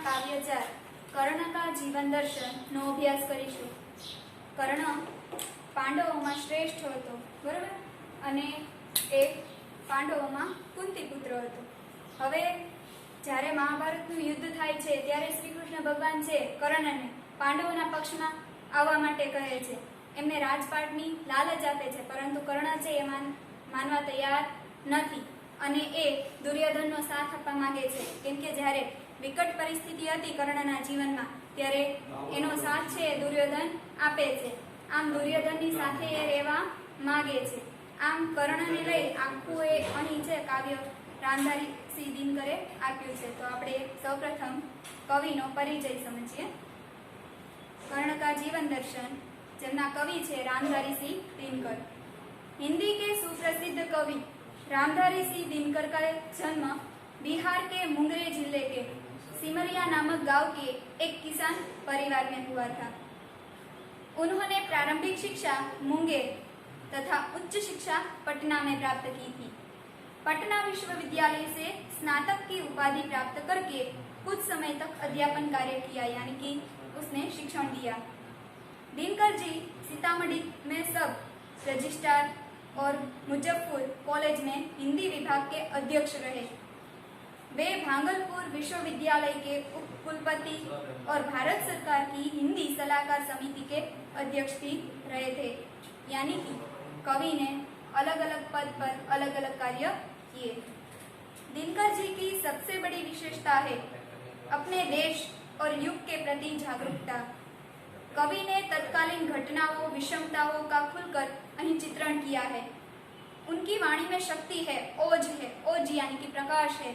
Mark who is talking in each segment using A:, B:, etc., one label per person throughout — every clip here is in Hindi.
A: काव्यचार कर्ण का जीवन दर्शन नो अभ्यास करीशुं। कर्ण પાંડવોમાં શ્રેષ્ઠ હતો, બરાબર, અને એ પાંડવોમાં કુંતી પુત્ર હતો। હવે જ્યારે મહાભારતનું યુદ્ધ થાય છે ત્યારે શ્રી કૃષ્ણ ભગવાન છે કર્ણને પાંડવોના પક્ષમાં આવવા માટે કહે છે, એમને રાજપાટની લાલચ આપે છે, પરંતુ કર્ણ છે એ માનવા તૈયાર નથી અને એ દુર્યોધનનો સાથ આપવા માંગે છે, કેમ કે જ્યારે વિકટ પરિસ્થિતિ હતી કર્ણના જીવનમાં ત્યારે એનો સાથ છે દુર્યોધન આપે છે। આમ દુર્યોધનની સાથે એ રહેવા માંગે છે। આમ કર્ણને લઈ આખું એ અહીં છે કાવ્ય રામધારી સિંહ દિનકરે આપ્યું છે। તો આપણે સૌપ્રથમ કવિનો પરિચય સમજીએ। कर्ण का जीवन दर्शन, જેમના કવિ છે રામધારી સિંહ દિનકર। हिंदी के सुप्रसिद्ध कवि रामधारी सिंह दिनकर का जन्म बिहार के मुंगेर जिले के सिमरिया नामक गांव के एक किसान परिवार में हुआ था। उन्होंने प्रारंभिक शिक्षा मुंगेर तथा उच्च शिक्षा पटना में प्राप्त की थी। पटना विश्वविद्यालय से स्नातक की उपाधि प्राप्त करके कुछ समय तक अध्यापन कार्य किया, यानी कि उसने शिक्षण दिया। दिनकर जी सीतामढ़ी में सब रजिस्ट्रार और मुजफ्फरपुर कॉलेज में हिंदी विभाग के अध्यक्ष रहे। वे भागलपुर विश्वविद्यालय के उप कुलपति और भारत सरकार की हिंदी सलाहकार समिति के अध्यक्ष भी रहे थे, यानी कि कवि ने अलग अलग पद पर अलग अलग कार्य किए। दिनकर जी की सबसे बड़ी विशेषता है अपने देश और युग के प्रति जागरूकता। कवि ने तत्कालीन घटनाओं विषमताओं का खुलकर અહીં चित्रण किया है। उनकी वाणी में शक्ति है, ओज यानी कि प्रकाश है।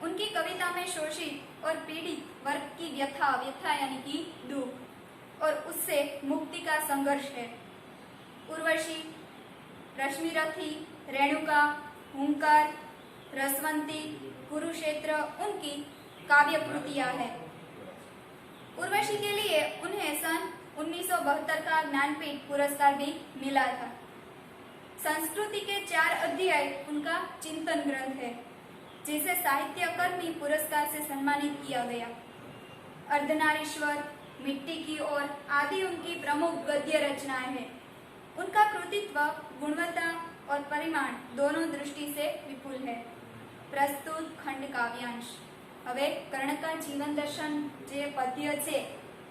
A: उनकी कविता में शोषित और पीड़ित वर्ग की व्यथा यानी कि दुख और उससे मुक्ति का संघर्ष है। उर्वशी, रश्मिरथी, रेणुका, हुंकार, रसवंती, कुरुक्षेत्र उनकी काव्य कृतियां हैं। उर्वशी के लिए उन्हें सन 1972 का ज्ञानपीठ पुरस्कार भी मिला था। संस्कृति के 4 अध्याय उनका चिंतन ग्रंथ है, जिसे साहित्य अकादमी पुरस्कार से सम्मानित किया गया। अर्धनारीश्वर, मिट्टी की ओर आदि उनकी प्रमुख गद्य रचनाएं हैं। उनका कृतित्व गुणवत्ता और परिमाण दोनों दृष्टि से विपुल है। प्रस्तुत खंड काव्यांश। હવે કર્ણ કા જીવન દર્શન જે પદ્ય છે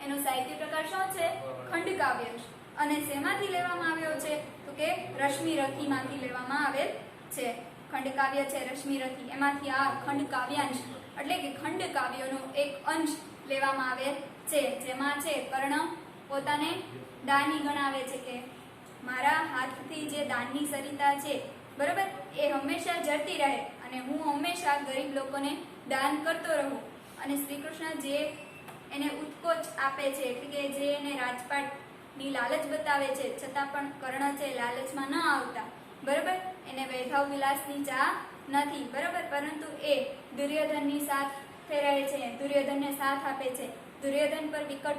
A: એનો સાહિત્ય પ્રકાર શું છે? ખંડ કાવ્યાંશ। અને શેમાંથી લેવામાં આવ્યો છે? તો કે રશ્મિરથીમાંથી લેવામાં આવેલ છે। ખંડ કાવ્ય છે રશ્મિરથી, એમાંથી આ ખંડ કાવ્યાંશ એટલે કે ખંડ કાવ્યનો એક અંશ લેવામાં આવેલ છે, જેમાં છે કર્ણ પોતાને દાની ગણાવે છે કે મારા હાથથી જે દાનની સરિતા છે, બરાબર, એ હંમેશા જળતી રહે અને હું હંમેશા ગરીબ લોકોને દાન કરતો રહું। અને શ્રી કૃષ્ણ જે એને ઉત્કોચ આપે છે, એટલે કે જે એને રાજપાટની લાલચ બતાવે છે, છતાં પણ કર્ણ છે લાલચમાં ન આવતા, બરાબર, એને વૈભવ વિલાસની ચાહ નથી, બરાબર, પરંતુ એ દુર્યોધનની સાથે રહે છે, દુર્યોધનને સાથ આપે છે। દુર્યોધન પર વિકટ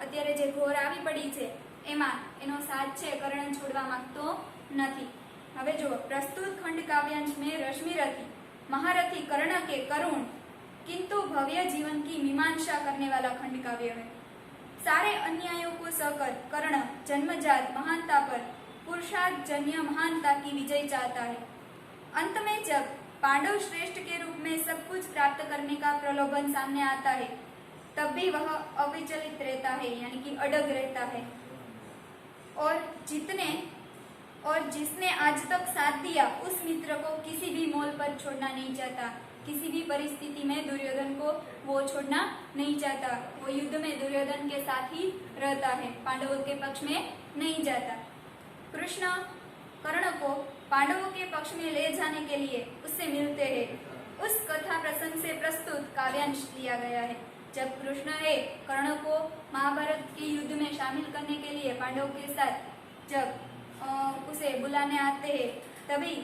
A: અત્યારે જે ઘોર આવી પડી છે એમાં એનો સાથ છે કર્ણ છોડવા માંગતો નથી। હવે જો प्रस्तुत खंड काव्यांश में रश्मिरथी महारथी कर्ण के करुण किंतु भव्य जीवन की मीमांसा करने वाला खंड काव्य है। सारे अन्यायों को सहकर कर्ण जन्मजात महानता पर पुरुषार्थ जन्य महानता की विजय चाहता है। अंत में जब पांडव श्रेष्ठ के रूप में सब कुछ प्राप्त करने का प्रलोभन सामने आता है, तब भी वह अविचलित रहता है, यानी कि अडग रहता है। और जिसने आज तक साथ दिया उस मित्र को किसी भी मोल पर छोड़ना नहीं चाहता। किसी भी परिस्थिति में दुर्योधन को वो छोड़ना नहीं चाहता। वो युद्ध में दुर्योधन के साथ ही रहता है, पांडवों के पक्ष में नहीं जाता। कृष्ण कर्ण को पांडवों के पक्ष में ले जाने के लिए उससे मिलते हैं। उस कथा प्रसंग से प्रस्तुत काव्यांश लिया गया है। जब कृष्ण है कर्ण को महाभारत के युद्ध में शामिल करने के लिए पांडवों के साथ जब उसे बुलाने आते हैं, तभी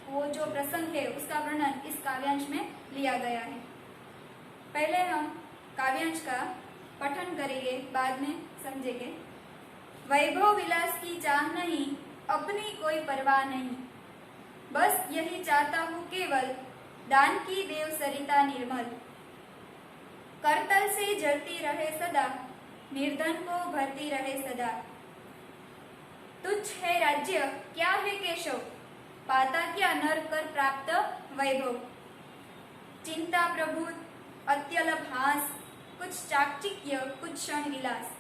A: वो जो प्रसंग है उसका वर्णन इस काव्यांश में लिया गया है। पहले हम काव्यांश का पठन करेंगे, बाद में समझेंगे। वैभव विलास की चाह नहीं, अपनी कोई परवाह नहीं, बस यही चाहता हूँ केवल दान की देव सरिता निर्मल। करतल से जलती रहे सदा, निर्धन को भरती रहे सदा। तुच्छ है राज्य क्या है केशव, पाता क्या नर कर प्राप्त वैभव। चिंता प्रभुत अत्यल्प हास, कुछ चाकचिक्य कुछ क्षण विलास।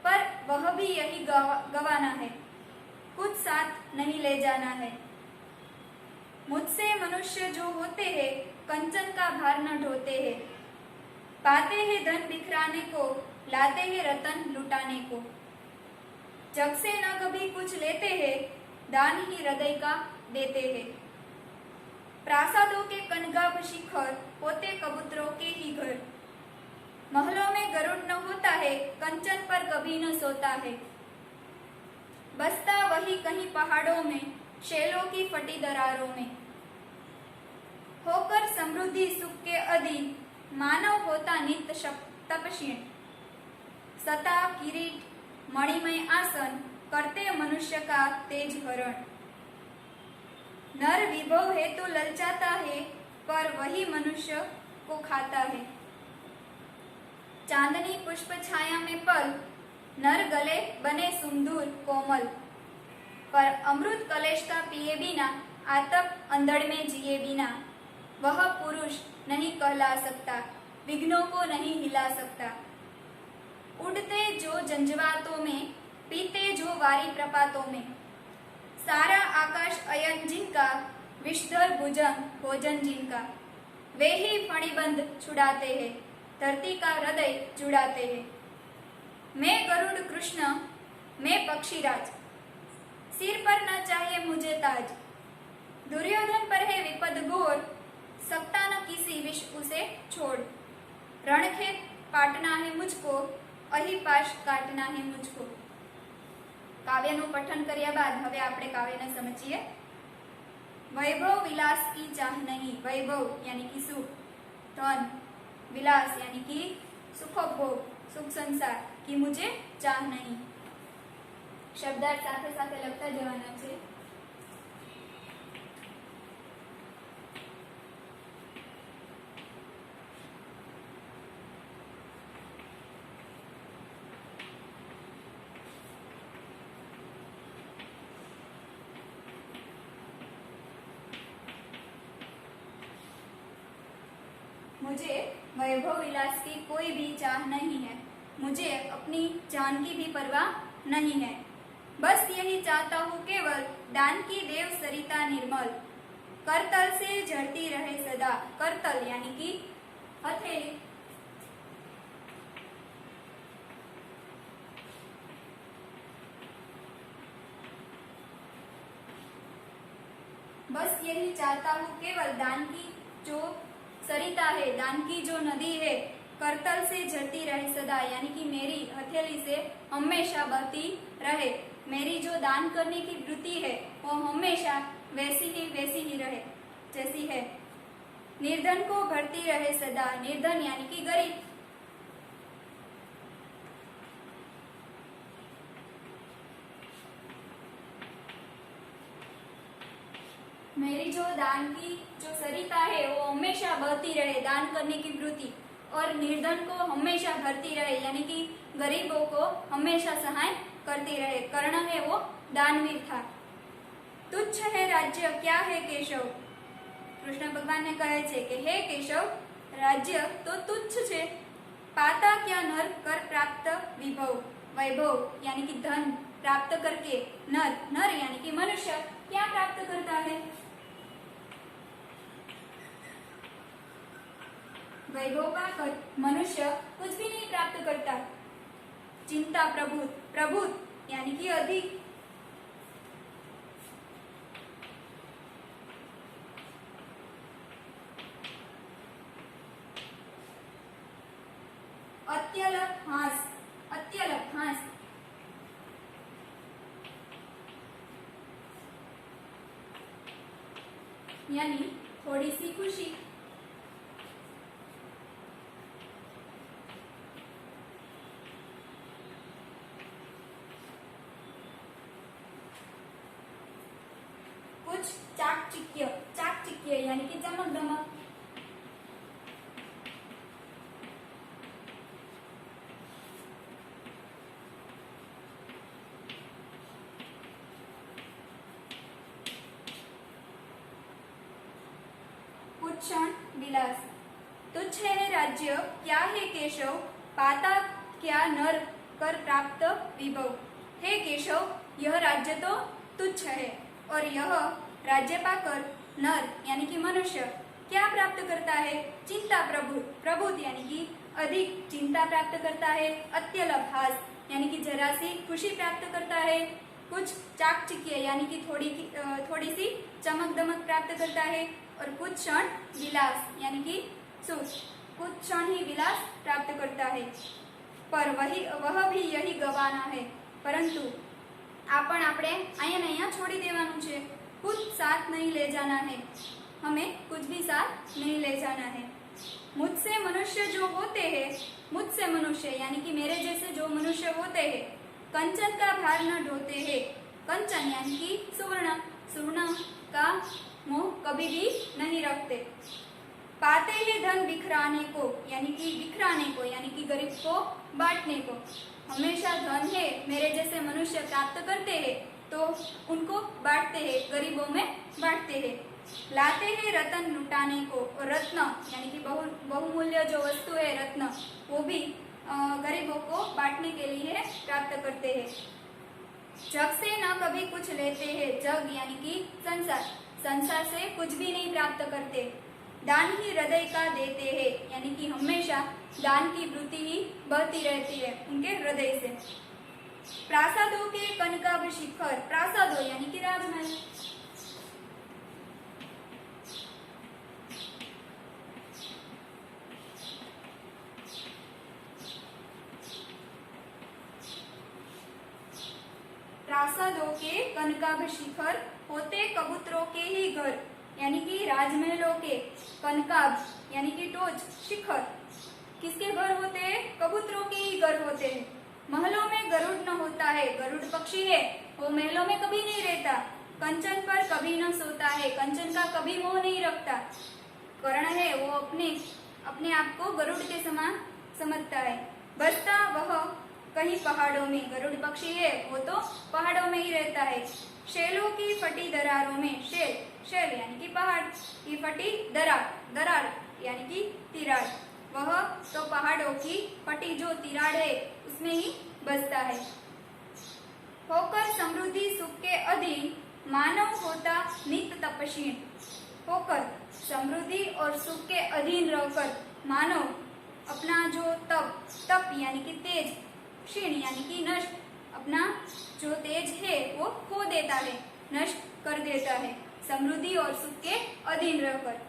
A: पर वह भी यही गवाना है, कुछ साथ नहीं ले जाना है। मुझसे मनुष्य जो होते हैं, कंचन का भार न ढोते हैं। पाते हैं धन बिखराने को, लाते हैं रतन लुटाने को। जग से न कभी कुछ लेते हैं, दान ही हृदय का देते हैं। प्रासादों के कनगाभ शिखर, होते कबूतरों के ही घर। महलों में गरुड़ न होता है, कंचन पर कभी न सोता है। बसता वही कहीं पहाड़ों में, शैलों की फटी दरारों में। होकर समृद्धि सुख के अधीन, मानव होता नित्य तपस्वीन। सता किरीट मणिमय आसन, करते मनुष्य का तेज हरण। नर विभव है तो ललचाता है, पर वही मनुष्य को खाता है। चांदनी पुष्प छाया में पल, नर गले बने सुंदूर कोमल। पर अमृत कलेश का पिए बिना, आतप अंधड़ में जिए बिना। वह पुरुष नहीं कहला सकता, विघ्नों को नहीं हिला सकता। उड़ते जो जंजवातों में, पीते जो वारी प्रपातों में। सारा आकाश अयन जिनका, विषधर भुजंग भोजन जिनका। वे ही फणिबंध छुड़ाते हैं, धरती का हृदय जुड़ाते हैं। मैं गरुड़ कृष्ण, मैं पक्षीराज, सिर पर न चाहिए मुझे ताज। दुर्योधन पर है विपद घोर, सकता न किसी विष उसे छोड़। रणखेत पाटना है मुझको, अहिपाश काटना है मुझको। काव्यનું પઠન કર્યા બાદ હવે આપણે કાવ્યને સમજીએ। वैभव विलास की चाह नहीं, वैभव यानी कि सुख, धन, विलास यानी कि सुखोपभोग, सुख संसार की मुझे चाह नहीं। शब्दार्थ साथे साथे लखता जवाना छे। मुझे वैभव विलास की कोई भी चाह नहीं है, मुझे अपनी जान की भी परवाह नहीं है। बस यही चाहता हूँ केवल, दान की देव सरिता निर्मल। करतल से झड़ती रहे सदा, करतल यानी कि हथेली। बस यही चाहता हूँ केवल, दान की जो सरिता है, दान की जो नदी है, करतल से झरती रहे सदा यानी कि मेरी हथेली से हमेशा बहती रहे। मेरी जो दान करने की वृत्ति है वो हमेशा वैसी ही रहे जैसी है। निर्धन को भरती रहे सदा, निर्धन यानी कि गरीब। मेरी जो दान की जो सरिता है वो हमेशा बहती रहे, दान करने की वृत्ति, और निर्धन को हमेशा भरती रहे यानी कि गरीबों को हमेशा सहाय करती रहे। कर्ण है वो दानवीर था। तुच्छ है राज्य क्या है केशव, कृष्ण भगवान ने कहे छे कि हे केशव, राज्य तो तुच्छ छे। पाता क्या नर कर प्राप्त विभव, वैभव यानी कि धन प्राप्त करके नर, नर यानी कि मनुष्य क्या प्राप्त करता है। वैभव पाकर मनुष्य कुछ भी नहीं प्राप्त करता। चिंता प्रभुत, प्रभुत यानी कि अधिक। अत्यल्प हास, अत्यल्प हास यानी थोड़ी सी खुशी। कुछ चाकचिक्य, चाकचिक्य यानी कि चमक दमक। कुछ क्षण विलास। तुच्छ है राज्य क्या है केशव, पाता क्या नर कर प्राप्त विभव। हे केशव, यह राज्य तो तुच्छ है और यह राज्य पाकर नर यानी कि मनुष्य क्या प्राप्त करता है, चिंता प्रभुत यानी कि अधिक चिंता प्राप्त करता है, अत्यलभास यानी कि जरा सी खुशी प्राप्त करता है, कुछ चाकचिक्य यानी कि थोड़ी सी चमक दमक प्राप्त करता है, और कुछ क्षण विलास यानी कि सुख, कुछ क्षण ही विलास प्राप्त करता है। पर वह भी यही गवाना है, परंतु આપણે અહીંયા છોડી દેવાનું છે, कुछ साथ नहीं ले जाना है, हमें कुछ भी साथ नहीं ले जाना है। मुझसे मनुष्य जो होते हैं, मुझसे मनुष्य यानी कि मेरे जैसे जो मनुष्य होते हैं, कंचन का भार न ढोते हैं। कंचन यानी कि सुवर्ण, सुवर्ण का मोह कभी भी नहीं रखते। पाते हैं धन बिखराने को यानी कि गरीब को बांटने को। हमेशा धन है मेरे जैसे मनुष्य प्राप्त करते हैं तो उनको बांटते हैं, गरीबों में बांटते हैं। लाते हैं रतन लुटाने को, और रत्न यानी कि बहुमूल्य जो वस्तु है रत्न, वो भी गरीबों को बांटने के लिए प्राप्त करते हैं। जग से न कभी कुछ लेते हैं, जग यानी कि संसार, संसार से कुछ भी नहीं प्राप्त करते। दान ही हृदय का देते हैं यानी कि हमेशा दान की वृत्ति ही बहती रहती है उनके हृदय से। प्रासादों के कनकाभ शिखर, प्रासादों यानी कि राजमहल। प्रासादों के कनकाभ शिखर होते कबूतरों के ही घर, यानी कि राजमहलों के कनकाभ यानी कि टोच, शिखर किसके घर होते हैं, कबूतरों के ही घर होते हैं। महलों में गरुड़ न होता है, गरुड़ पक्षी है वो महलों में कभी नहीं रहता। कंचन पर कभी न सोता है, कंचन का कभी मोह नहीं रखता। कर्ण है वो अपने आप को गरुड़ के समान समझता है। बसता वह कहीं पहाड़ों में, गरुड़ पक्षी है वो तो पहाड़ों में ही रहता है। शैलों की फटी दरारों में, शैल यानी कि पहाड़ की फटी दरार यानी कि तिराड़, वह तो पहाड़ों की फटी जो तिराड़ है उसमें ही बसता है। होकर समृद्धि सुख के अधीन मानव होता नित्य तपस्वीन, होकर समृद्धि और सुख के अधीन रहकर मानव अपना जो तप यानी कि तेज, क्षीण यानी कि नष्ट, अपना जो तेज है वो खो देता है, नष्ट कर देता है, समृद्धि और सुख के अधीन रहकर।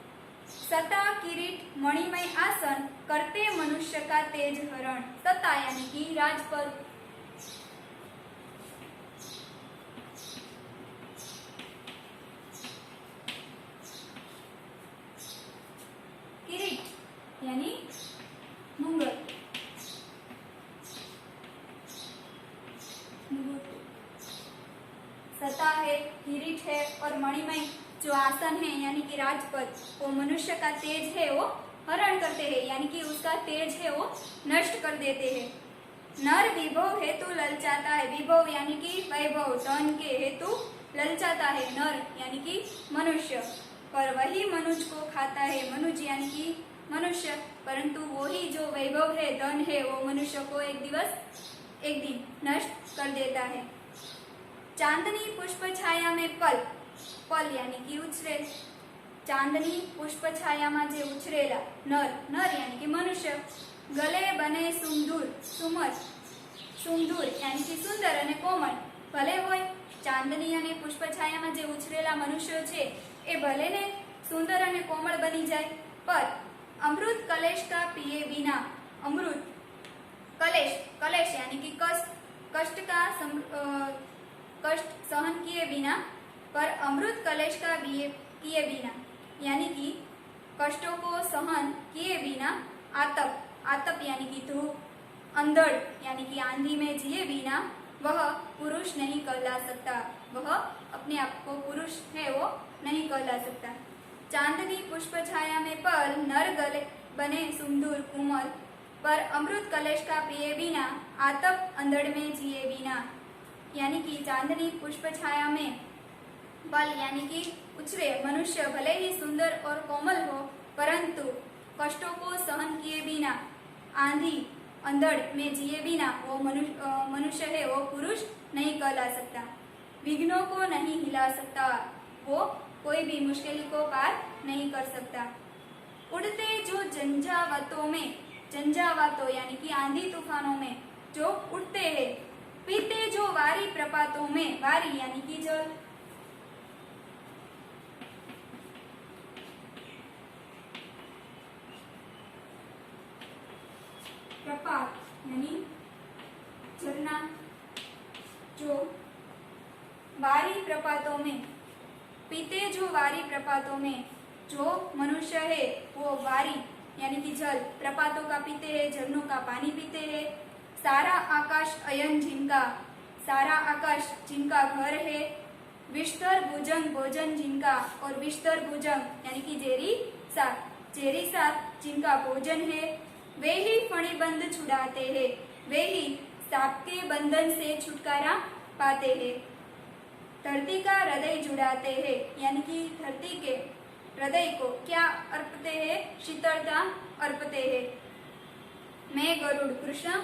A: सता किरीट मणिमय आसन करते मनुष्य का तेज हरण, सता यानी कि राजपद, किरीट यानी मुंगट, सता है, किरीट है और मणिमय जो आसन है यानी कि राजपद, वो मनुष्य का तेज है वो हरण करते हैं, यानी कि उसका तेज है वो नष्ट कर देते हैं। नर विभव हेतु ललचाता है, विभव यानी कि वैभव, धन के हेतु ललचाता है नर यानी कि मनुष्य, पर वही मनुज को खाता है, मनुज यानी कि मनुष्य, परंतु वही जो वैभव है, धन है, वो मनुष्य को एक दिन नष्ट कर देता है। चांदनी पुष्प छाया में पल, पल यानी कि उछरेल, चांदनी पुष्प छाया में जे उछरेला नर यानी कि मनुष्य, गले बने सुमधुर, सुमधुर यानी कि सुंदर અને કોમળ, ભલે હોય ચાંદની અને પુષ્પ છાયામાં જે ઉછરેલા મનુષ્યો છે એ ભલે ને સુંદર અને કોમળ બની જાય, પર અમૃત કલેશ का पिए बिना, अमृत कलेश यानी कि कष्ट सहन किए बिना, पर अमृत कलेश का किए बिना यानी कि कष्टों को सहन किए बिना, आतप यानी कि धूप, अंधड़ यानी कि आंधी में जिए बिना वह पुरुष नहीं कहला सकता, वह अपने आप को पुरुष है वो नहीं कहला सकता। चांदनी पुष्प छाया में पल, नर गले बने सुमधुर कोमल, पर अमृत कलेश का पिए बिना, आतप अंधड़ में जिए बिना, यानी कि चांदनी पुष्प छाया में पल यानी कि उछरे मनुष्य भले ही सुंदर और कोमल हो, कष्टों को सहन किए बिना, आंधी अंधड़ में जिए बिना वो मनुष्य है, वो पुरुष नहीं कहला सकता। विघ्नों को नहीं हिला सकता, वो कोई भी मुश्किल को पार नहीं कर सकता। उड़ते जो झंझावातों यानी कि आंधी तूफानों में जो उड़ते हैं, पीते जो वारी प्रपातों में, वारी यानी कि जल, प्रपात यानी झरना, जो वारी प्रपातों में, पीते जो वारी प्रपातों में, जो मनुष्य है वो वारी यानी कि जल, प्रपातों का पीते हैं, झरनों का पानी पीते हैं। सारा आकाश अयन जिनका, सारा आकाश जिनका घर है। विस्तर भुजंग भोजन जिनका, और विस्तर भुजंग यानी कि जेरी साग जिनका भोजन है। वे ही फणिबंध छुड़ाते हैं, वे ही सांप के बंधन से छुटकारा पाते हैं। धरती का हृदय जुड़ाते हैं, यानी कि धरती के हृदय को क्या अर्पते हैं? शीतलता अर्पते हैं। मैं गरुड़ कृष्ण,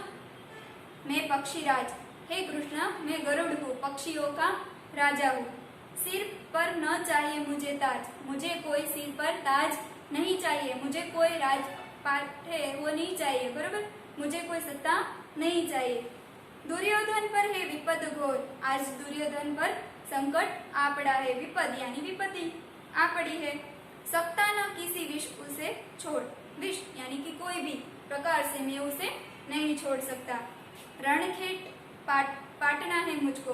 A: मैं पक्षीराज, हे कृष्ण मैं गरुड़ हूँ, पक्षियों का राजा हूँ। सिर पर न चाहिए मुझे ताज, मुझे कोई सिर पर ताज नहीं चाहिए, मुझे कोई राजपाट है वो नहीं चाहिए, बरोबर, मुझे कोई सत्ता नहीं चाहिए। दुर्योधन पर है विपद घोर, आज दुर्योधन पर संकट आ पड़ा है, विपद यानी विपत्ति आ पड़ी है। सकता न किसी विष उसे छोड़, विष यानी कि कोई भी प्रकार से मैं उसे नहीं छोड़ सकता। रणखेट पाटना है मुझको,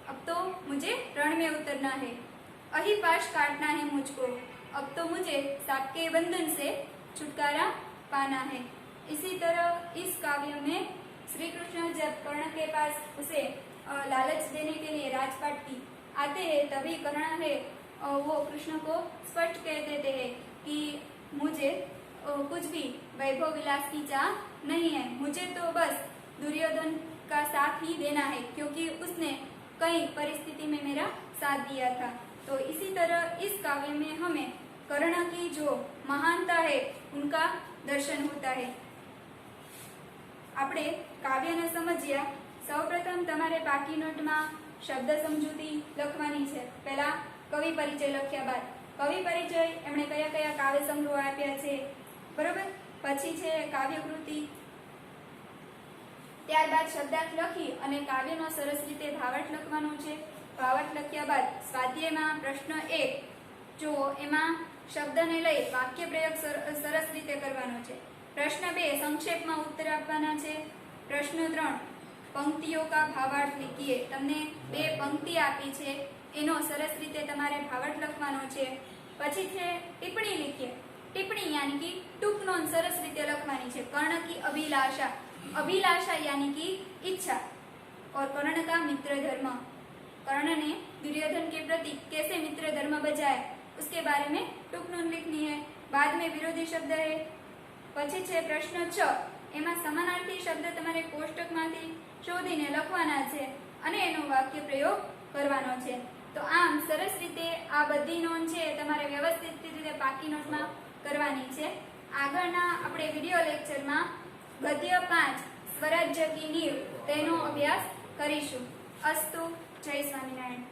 A: अब तो मुझे रण में उतरना है। अहिपाश काटना है मुझको, अब तो मुझे सांप के बंधन से छुटकारा पाना है। इसी तरह इस काव्य में श्री कृष्ण जब कर्ण के पास उसे लालच देने के लिए राजपाट की आते हैं, तभी कर्ण है वो कृष्ण को स्पष्ट कह देते हैं कि मुझे कुछ भी वैभव विलास की चाह नहीं है, मुझे तो बस दुर्योधन का साथ ही देना है, क्योंकि उसने कई परिस्थिति में मेरा साथ दिया था। तो इसी तरह इस काव्य में हमें कर्ण की जो महानता है उनका दर्शन होता है। આપણે કાવ્યને સમજ્યા। સૌપ્રથમ તમારે બાકી નોટમાં શબ્દ સમજૂતી લખવાની છે। પહેલા કવિ પરિચય લખ્યા બાદ કવિ પરિચય એમણે કયા કયા કાવ્ય સંગ્રહો આપ્યા છે, બરોબર, પછી છે કાવ્યકૃતિ, ત્યારબાદ શબ્દાર્થ લખી અને કાવ્યનો સરસ રીતે ભાવાર્થ લખવાનો છે। ભાવાર્થ લખ્યા બાદ સ્વાધ્યાયમાં પ્રશ્ન 1 જો એમાં શબ્દને લઈ વાક્ય પ્રયોગ સરસ રીતે કરવાનો છે। प्रश्न 2 संक्षेप में उत्तर आपवाना छे। प्रश्न 3 पंक्तियों का भावार्थ लिखिए। तमने 2 पंक्ति आपी छे, एनो सरस रीते तमारे भावार्थ लखवानो छे। पछी छे टिप्पणी लिखिए। टिप्पणी यानी कि टूंक नोंध सरस रीते लखवानी छे। कर्ण की अभिलाषा, अभिलाषा यानी कि इच्छा, और कर्ण का मित्र धर्म, कर्ण ने दुर्योधन के प्रति कैसे मित्र धर्म बजाए उसके बारे में टूंक नोंध लिखनी है। बाद में विरोधी शब्द है। પછી છે પ્રશ્ન 6, એમાં સમાનાર્થી શબ્દ તમારે કોષ્ટકમાંથી શોધીને લખવાના છે અને એનો વાક્ય પ્રયોગ કરવાનો છે। તો આમ સરસ રીતે આ બધી નોંધ છે તમારે વ્યવસ્થિત રીતે પાકી નોટમાં કરવાની છે। આગળના આપણે વિડિયો લેક્ચરમાં ગદ્ય 5 સ્વરાજ્ય કી નીવ તેનો અભ્યાસ કરીશું। અસ્તુ, જય સ્વામિનારાયણ।